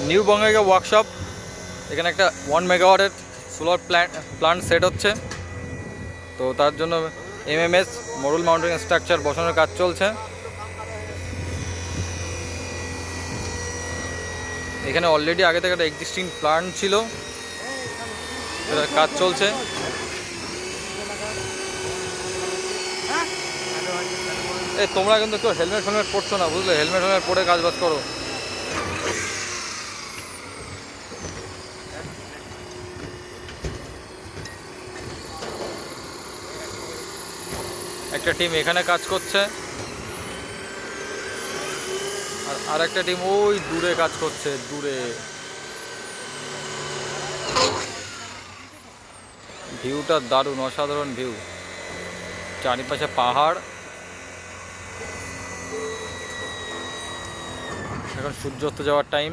New Bongaigaon workshop. এখানে একটা 1 মেগাওয়াটের solar plant set হচ্ছে, তো তার জন্য এমএমএস মডুল মাউন্টিং স্ট্রাকচার বসানোর কাজ চলছে। এখানে অলরেডি আগে থেকে একটা এক্সিস্টিং প্লান্ট ছিল, সেটার কাজ চলছে। তোমরা কিন্তু কেউ হেলমেট পরছো না, বুঝলে? হেলমেট পরে কাজ বাজ করো। একটা টিম এখানে কাজ করছে, আর একটা টিম ওই দূরে কাজ করছে, দূরে। ভিউটা দারুণ, অসাধারণ ভিউ, চারিপাশে পাহাড়। এখন সূর্যাস্ত যাওয়ার টাইম।